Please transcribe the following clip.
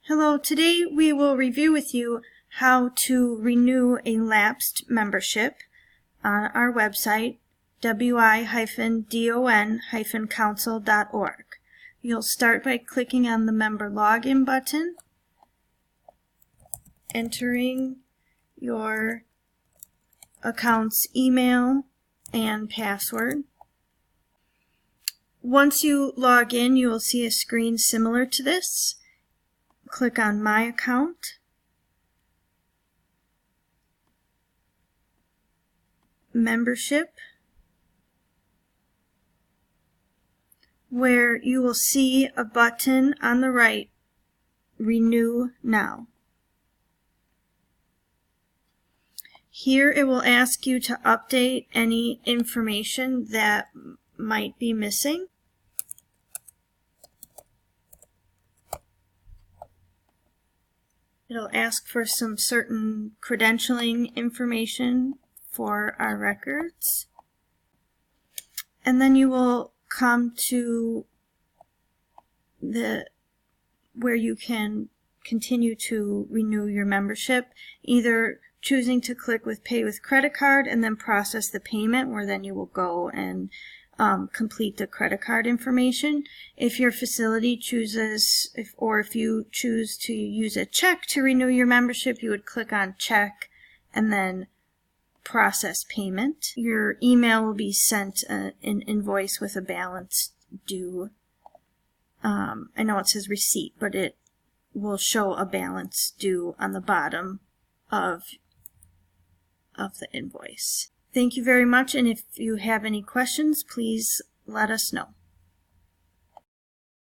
Hello, today we will review with you how to renew a lapsed membership on our website, wi-don-council.org. You'll start by clicking on the member login button, entering your account's email and password. Once you log in, you will see a screen similar to this. Click on My Account, Membership, where you will see a button on the right, Renew Now. Here it will ask you to update any information that might be missing. It'll ask for some certain credentialing information for our records. And then you will come to where you can continue to renew your membership, either choosing to click with Pay with Credit Card and then process the payment, where then you will go and complete the credit card information. If your facility chooses, if you choose to use a check to renew your membership, you would click on Check and then Process Payment. Your email will be sent an invoice with a balance due. I know it says receipt, but it will show a balance due on the bottom of the invoice. Thank you very much, and if you have any questions, please let us know.